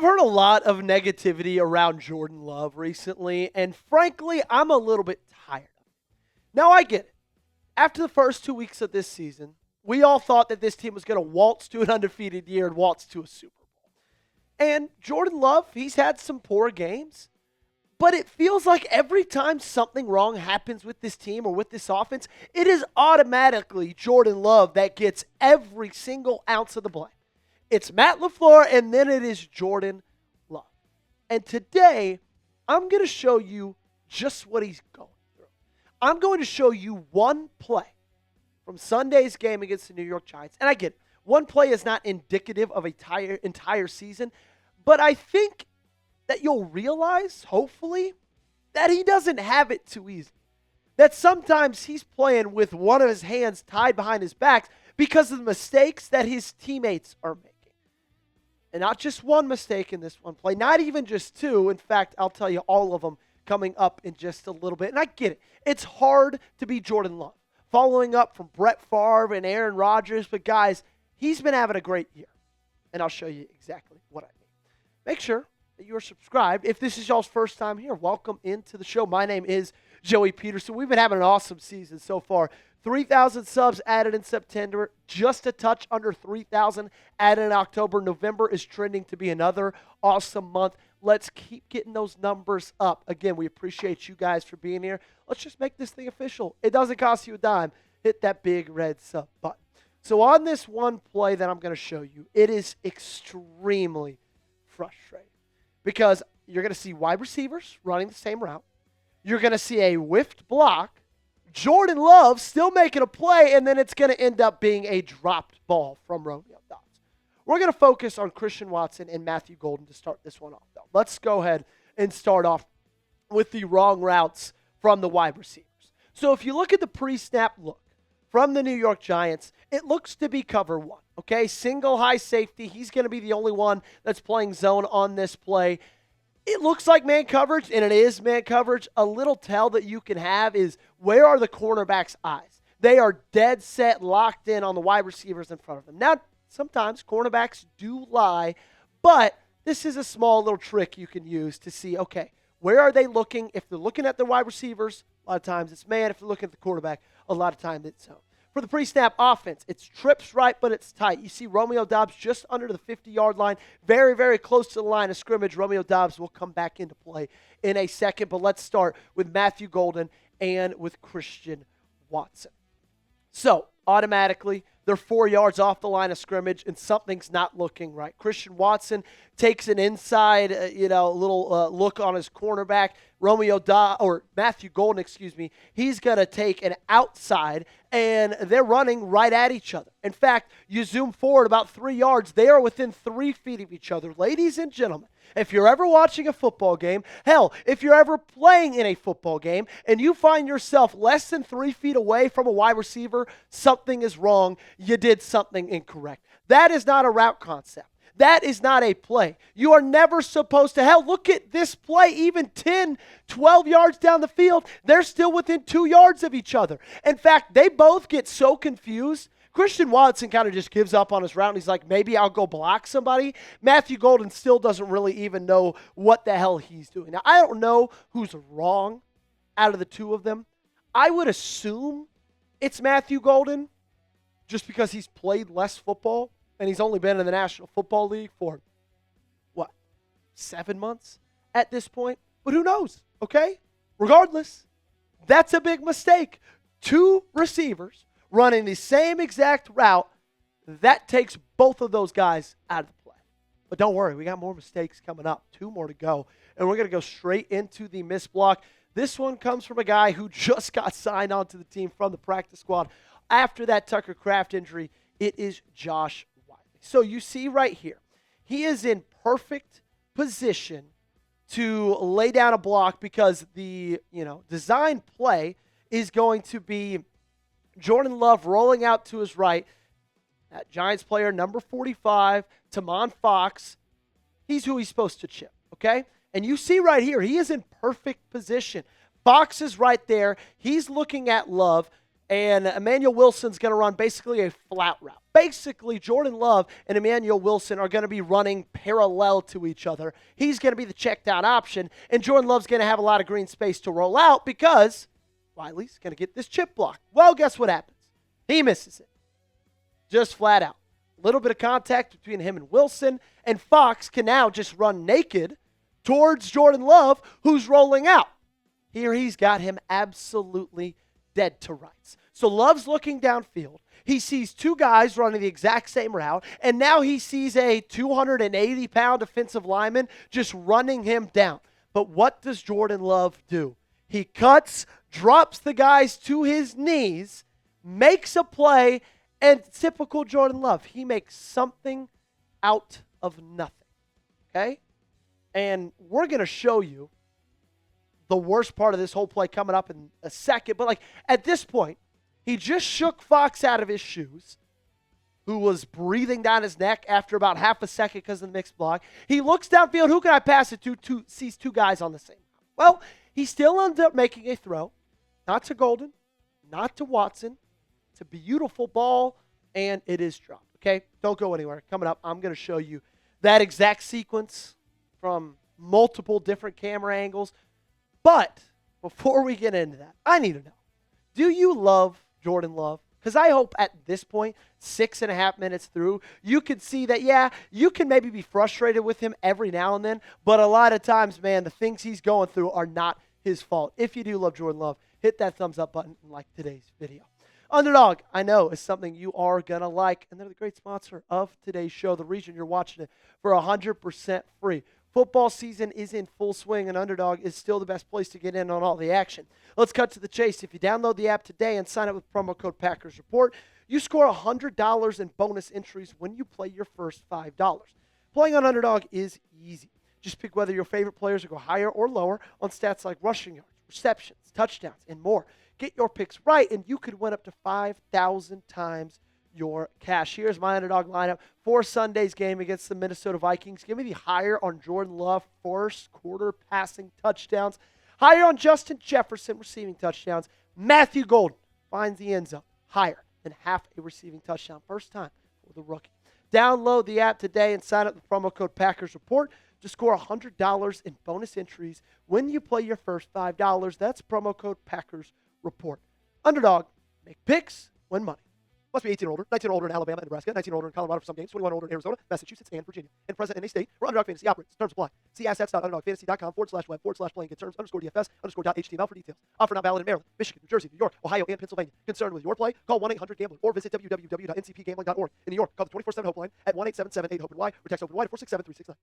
I've heard a lot of negativity around Jordan Love recently, and frankly, I'm a little bit tired of it. Now, I get it. After the first 2 weeks of this season, we all thought that this team was going to waltz to an undefeated year and waltz to a Super Bowl. And Jordan Love, he's had some poor games, but it feels like every time something wrong happens with this team or with this offense, it is automatically Jordan Love that gets every single ounce of the blame. It's Matt LaFleur, and then it is Jordan Love. And today, I'm going to show you just what he's going through. I'm going to show you one play from Sunday's game against the New York Giants. And I get it. One play is not indicative of an entire season, but I think that you'll realize, hopefully, that he doesn't have it too easy. That sometimes he's playing with one of his hands tied behind his back because of the mistakes that his teammates are making. And not just one mistake in this one play, not even just two. In fact, I'll tell you all of them coming up in just a little bit. And I get it. It's hard to be Jordan Love. Following up from Brett Favre and Aaron Rodgers. But guys, he's been having a great year. And I'll show you exactly what I mean. Make sure that you are subscribed. If this is y'all's first time here, welcome into the show. My name is Joey Petersen. We've been having an awesome season so far. 3,000 subs added in September, just a touch under 3,000 added in October. November is trending to be another awesome month. Let's keep getting those numbers up. Again, we appreciate you guys for being here. Let's just make this thing official. It doesn't cost you a dime. Hit that big red sub button. So on this one play that I'm going to show you, it is extremely frustrating because you're going to see wide receivers running the same route. You're going to see a whiffed block. Jordan Love still making a play, and then it's going to end up being a dropped ball from Romeo Doubs. We're going to focus on Christian Watson and Matthew Golden to start this one off, though. Let's go ahead and start off with the wrong routes from the wide receivers. So if you look at the pre-snap look from the New York Giants, it looks to be cover one, okay? Single high safety. He's going to be the only one that's playing zone on this play. It looks like man coverage, and it is man coverage. A little tell that you can have is where are the cornerbacks' eyes? They are dead set, locked in on the wide receivers in front of them. Now, sometimes cornerbacks do lie, but this is a small little trick you can use to see, okay, where are they looking? If they're looking at the wide receivers, a lot of times it's man. If they're looking at the quarterback, a lot of times it's zone. For the pre-snap offense, it's trips right, but it's tight. You see Romeo Doubs just under the 50-yard line, very, very close to the line of scrimmage. Romeo Doubs will come back into play in a second, but let's start with Matthew Golden and with Christian Watson. So, automatically, they're 4 yards off the line of scrimmage, and something's not looking right. Christian Watson takes an inside, little look on his cornerback. Matthew Golden, he's going to take an outside, and they're running right at each other. In fact, you zoom forward about 3 yards, they are within 3 feet of each other. Ladies and gentlemen, if you're ever watching a football game, hell, if you're ever playing in a football game, and you find yourself less than 3 feet away from a wide receiver, something is wrong. You did something incorrect. That is not a route concept. That is not a play. You are never supposed to. Hell, look at this play. Even 10, 12 yards down the field, they're still within 2 yards of each other. In fact, they both get so confused. Christian Watson kind of just gives up on his route, and he's like, maybe I'll go block somebody. Matthew Golden still doesn't really even know what the hell he's doing. Now, I don't know who's wrong out of the two of them. I would assume it's Matthew Golden just because he's played less football. And he's only been in the National Football League for, 7 months at this point? But who knows, okay? Regardless, that's a big mistake. 2 receivers running the same exact route, that takes both of those guys out of the play. But don't worry, we got more mistakes coming up. 2 more to go. And we're going to go straight into the missed block. This one comes from a guy who just got signed onto the team from the practice squad. After that Tucker Kraft injury, it is Josh. So you see right here, he is in perfect position to lay down a block because the, design play is going to be Jordan Love rolling out to his right. That Giants player, number 45, Tamon Fox, he's who he's supposed to chip, okay? And you see right here, he is in perfect position. Fox is right there. He's looking at Love. and Emmanuel Wilson's going to run basically a flat route. Basically, Jordan Love and Emmanuel Wilson are going to be running parallel to each other. He's going to be the check down option, and Jordan Love's going to have a lot of green space to roll out because Wiley's going to get this chip block. Well, guess what happens? He misses it. Just flat out. A little bit of contact between him and Wilson, and Fox can now just run naked towards Jordan Love, who's rolling out. Here he's got him absolutely dead to rights. So Love's looking downfield. He sees two guys running the exact same route, and now he sees a 280-pound defensive lineman just running him down. But what does Jordan Love do? He cuts, drops the guys to his knees, makes a play, and typical Jordan Love, he makes something out of nothing, okay? And we're going to show you the worst part of this whole play coming up in a second. But, at this point, he just shook Fox out of his shoes, who was breathing down his neck after about half a second because of the mixed block. He looks downfield. Who can I pass it to? Sees two guys on the same. Well, he still ends up making a throw. Not to Golden, not to Watson. It's a beautiful ball, and it is dropped, okay? Don't go anywhere. Coming up, I'm going to show you that exact sequence from multiple different camera angles. But before we get into that, I need to know, do you love Jordan Love? Because I hope at this point, 6.5 minutes through, you can see that, yeah, you can maybe be frustrated with him every now and then, but a lot of times, man, the things he's going through are not his fault. If you do love Jordan Love, hit that thumbs up button and like today's video. Underdog, I know, is something you are going to like, and they're the great sponsor of today's show, the reason you're watching it, for 100% free. Football season is in full swing, and Underdog is still the best place to get in on all the action. Let's cut to the chase. If you download the app today and sign up with promo code Packers Report, you score $100 in bonus entries when you play your first $5. Playing on Underdog is easy. Just pick whether your favorite players will go higher or lower on stats like rushing yards, receptions, touchdowns, and more. Get your picks right, and you could win up to 5,000 times your cash. Here's my Underdog lineup for Sunday's game against the Minnesota Vikings. Give me the higher on Jordan Love, first quarter passing touchdowns. Higher on Justin Jefferson, receiving touchdowns. Matthew Golden finds the end zone. Higher than half a receiving touchdown. First time for the rookie. Download the app today and sign up with promo code Packers Report to score $100 in bonus entries when you play your first $5. That's promo code Packers Report. Underdog, make picks, win money. Must be 18 or older, 19 or older in Alabama and Nebraska, 19 or older in Colorado for some games, 21 or older in Arizona, Massachusetts, and Virginia. And present in a state where Underdog Fantasy operates. Terms apply. See assets.underdogfantasy.com/web/playing get terms_DFS_.html for details. Offer not valid in Maryland, Michigan, New Jersey, New York, Ohio, and Pennsylvania. Concerned with your play? Call 1-800-GAMBLER or visit www.ncpgambling.org. In New York, call the 24/7 helpline at 1-877-8-HOPE-NY or text HOPE-NY to 467-369.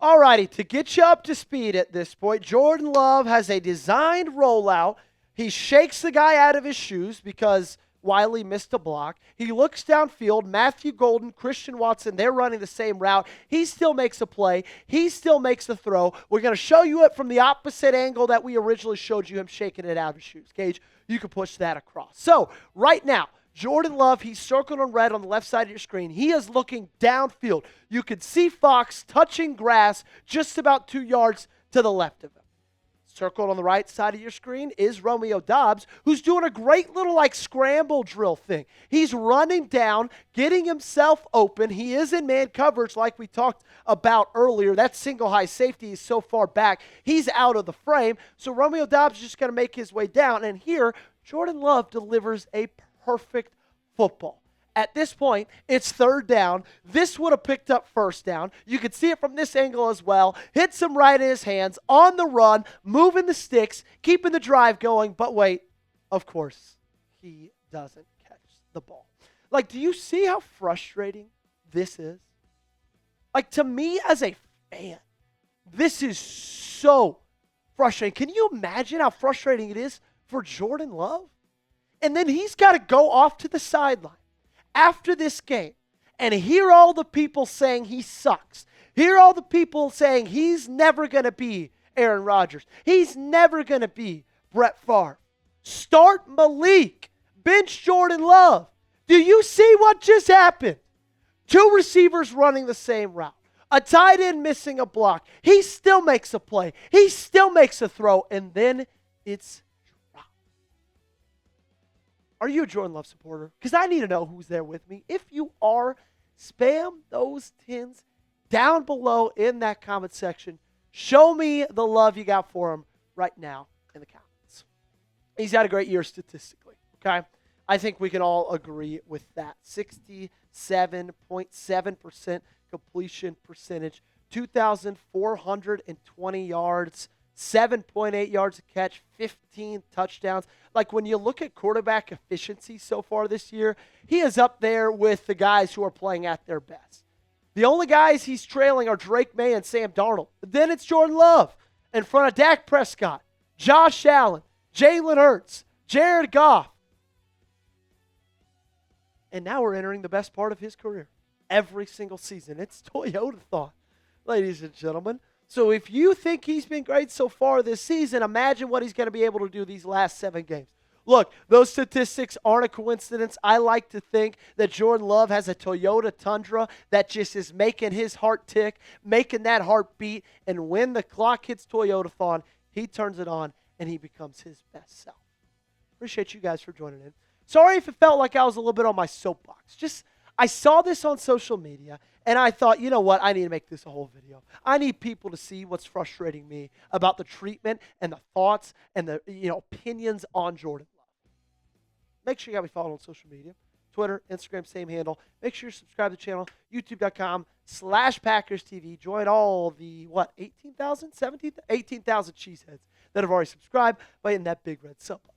All righty, to get you up to speed at this point, Jordan Love has a designed rollout. He shakes the guy out of his shoes because Wiley missed a block. He looks downfield. Matthew Golden, Christian Watson, they're running the same route. He still makes a play. He still makes the throw. We're going to show you it from the opposite angle that we originally showed you him shaking it out of his shoes. Gage, you can push that across. So right now, Jordan Love, he's circled on red on the left side of your screen. He is looking downfield. You can see Fox touching grass just about 2 yards to the left of him. Circled on the right side of your screen is Romeo Doubs, who's doing a great little scramble drill thing. He's running down, getting himself open. He is in man coverage like we talked about earlier. That single high safety is so far back. He's out of the frame. So Romeo Doubs is just going to make his way down. And here, Jordan Love delivers a perfect football. At this point, it's third down. This would have picked up first down. You could see it from this angle as well. Hits him right in his hands, on the run, moving the sticks, keeping the drive going. But wait, of course, he doesn't catch the ball. Do you see how frustrating this is? To me as a fan, this is so frustrating. Can you imagine how frustrating it is for Jordan Love? And then he's got to go off to the sideline after this game and hear all the people saying he sucks. Hear all the people saying he's never going to be Aaron Rodgers. He's never going to be Brett Favre. Start Malik. Bench Jordan Love. Do you see what just happened? Two receivers running the same route. A tight end missing a block. He still makes a play. He still makes a throw. And then it's dropped. Are you a Jordan Love supporter? Because I need to know who's there with me. If you are, spam those tins down below in that comment section. Show me the love you got for him right now in the comments. He's had a great year statistically, okay? I think we can all agree with that. 67.7% completion percentage, 2,420 yards, 7.8 yards a catch, 15 touchdowns. Like when you look at quarterback efficiency so far this year, he is up there with the guys who are playing at their best. The only guys he's trailing are Drake May and Sam Darnold. Then it's Jordan Love in front of Dak Prescott, Josh Allen, Jalen Hurts, Jared Goff. And now we're entering the best part of his career. Every single season. It's Toyotathon, ladies and gentlemen. So if you think he's been great so far this season, imagine what he's going to be able to do these last 7 games. Look, those statistics aren't a coincidence. I like to think that Jordan Love has a Toyota Tundra that just is making his heart tick, making that heart beat, and when the clock hits Toyotathon, he turns it on and he becomes his best self. Appreciate you guys for joining in. Sorry if it felt like I was a little bit on my soapbox. I saw this on social media, and I thought, you know what? I need to make this a whole video. I need people to see what's frustrating me about the treatment and the thoughts and the opinions on Jordan Love. Make sure you got me followed on social media. Twitter, Instagram, same handle. Make sure you subscribe to the channel, youtube.com/Packers TV. Join all the, 18,000 cheeseheads that have already subscribed by hitting that big red sub button.